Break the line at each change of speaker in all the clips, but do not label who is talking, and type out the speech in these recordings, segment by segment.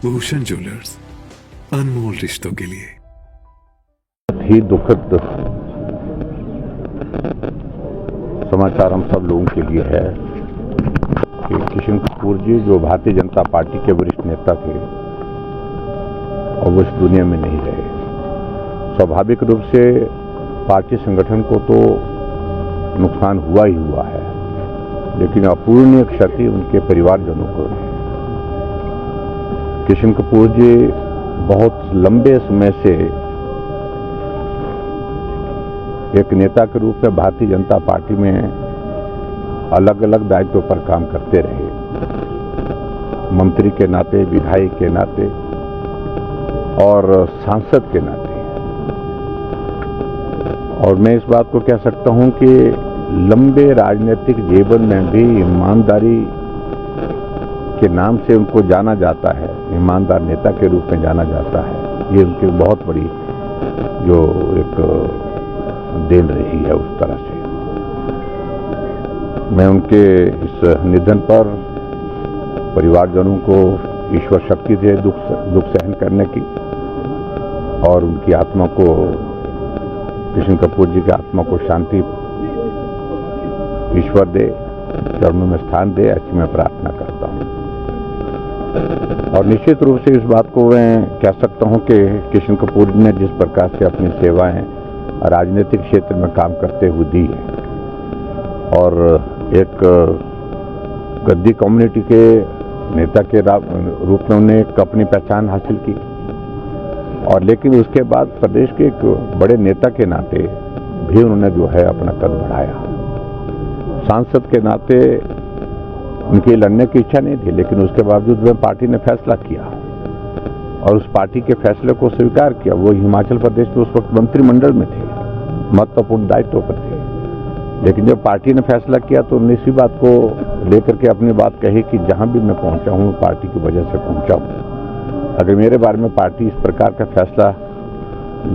Bhushan jewellers, अनमोल रिश्तों के लिए।
ही दुखद समाचार हम सब लोगों के लिए है कि किशन कपूर जी, जो भारतीय जनता पार्टी के वरिष्ठ नेता थे, और वो इस दुनिया में नहीं रहे। स्वाभाविक रूप से पार्टी संगठन को तो नुकसान हुआ ही हुआ है, लेकिन अपूरणीय क्षति उनके परिवारजनों को है। किशन कपूर जी बहुत लंबे समय से एक नेता के रूप में भारतीय जनता पार्टी में अलग अलग दायित्वों पर काम करते रहे, मंत्री के नाते, विधायक के नाते और सांसद के नाते। और मैं इस बात को कह सकता हूं कि लंबे राजनीतिक जीवन में भी ईमानदारी के नाम से उनको जाना जाता है, ईमानदार नेता के रूप में जाना जाता है। ये उनकी बहुत बड़ी जो एक देन रही है उस तरह से। मैं उनके इस निधन पर परिवारजनों को ईश्वर शक्ति दे दुख सहन करने की, और उनकी आत्मा को, किशन कपूर जी की आत्मा को शांति ईश्वर दे, चरणों में स्थान दे, ऐसी मैं प्रार्थना करता हूं। और निश्चित रूप से इस बात को मैं कह सकता हूं कि किशन कपूर ने जिस प्रकार से अपनी सेवाएं राजनीतिक क्षेत्र में काम करते हुए दी है, और एक गद्दी कम्युनिटी के नेता के रूप में उन्हें एक अपनी पहचान हासिल की, और लेकिन उसके बाद प्रदेश के एक बड़े नेता के नाते भी उन्होंने जो है अपना कद बढ़ाया। सांसद के नाते उनकी लड़ने की इच्छा नहीं थी, लेकिन उसके बावजूद में पार्टी ने फैसला किया और उस पार्टी के फैसले को स्वीकार किया। वो हिमाचल प्रदेश में उस वक्त मंत्रिमंडल में थे, महत्वपूर्ण दायित्व पर थे, लेकिन जब पार्टी ने फैसला किया तो उन्होंने इसी बात को लेकर के अपनी बात कही कि जहां भी मैं पहुंचा हूं, पार्टी की वजह से पहुंचा हूं। अगर मेरे बारे में पार्टी इस प्रकार का फैसला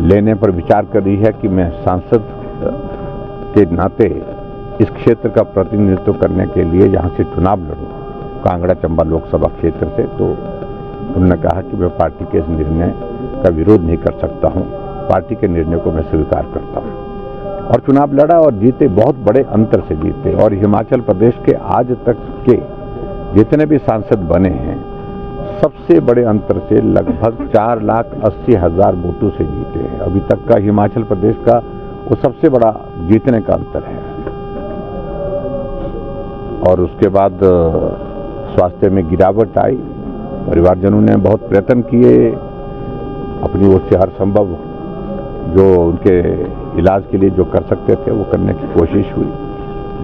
लेने पर विचार कर रही है कि मैं सांसद के नाते इस क्षेत्र का प्रतिनिधित्व करने के लिए यहां से चुनाव लड़ूं, कांगड़ा चंबा लोकसभा क्षेत्र से, तो उन्होंने कहा कि मैं पार्टी के इस निर्णय का विरोध नहीं कर सकता हूं, पार्टी के निर्णय को मैं स्वीकार करता हूं। और चुनाव लड़ा और जीते, बहुत बड़े अंतर से जीते। और हिमाचल प्रदेश के आज तक के जितने भी सांसद बने हैं, सबसे बड़े अंतर से लगभग 4,80,000 वोटों से जीते हैं। अभी तक का हिमाचल प्रदेश का वो सबसे बड़ा जीतने का अंतर है। और उसके बाद स्वास्थ्य में गिरावट आई, परिवारजनों ने बहुत प्रयत्न किए, अपनी ओर से हर संभव जो उनके इलाज के लिए जो कर सकते थे वो करने की कोशिश हुई,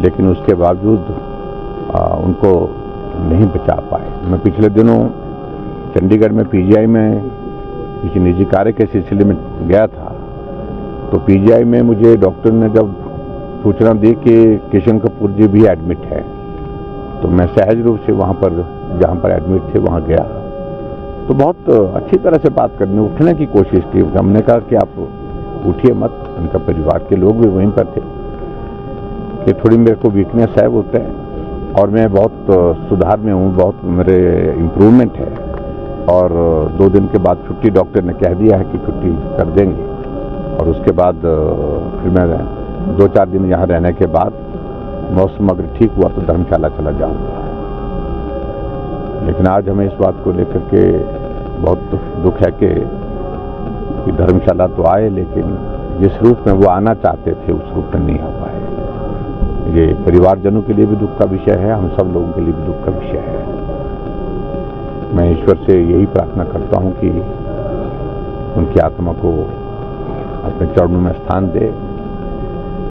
लेकिन उसके बावजूद उनको नहीं बचा पाए। मैं पिछले दिनों चंडीगढ़ में पीजीआई में किसी निजी कार्य के सिलसिले में गया था, तो पीजीआई में मुझे डॉक्टर ने जब सूचना दी कि किशन कपूर जी भी एडमिट है, तो मैं सहज रूप से वहां पर, जहां पर एडमिट थे, वहां गया। तो बहुत अच्छी तरह से बात करने, उठने की कोशिश की। हमने कहा कि आप उठिए मत, उनका परिवार के लोग भी वहीं पर थे, कि थोड़ी मेरे को वीकनेस है बोलते हैं, और मैं बहुत सुधार में हूँ, बहुत मेरे इम्प्रूवमेंट है। और 2 दिन के बाद छुट्टी डॉक्टर ने कह दिया है कि छुट्टी कर देंगे, और उसके बाद फिर मैं 2-4 दिन यहाँ रहने के बाद मौसम अगर ठीक हुआ तो धर्मशाला चला जाऊंगा। लेकिन आज हमें इस बात को लेकर के बहुत दुख है कि धर्मशाला तो आए, लेकिन जिस रूप में वो आना चाहते थे उस रूप में नहीं आ पाए। ये परिवारजनों के लिए भी दुख का विषय है, हम सब लोगों के लिए भी दुख का विषय है। मैं ईश्वर से यही प्रार्थना करता हूं कि उनकी आत्मा को अपने चरणों में स्थान दे,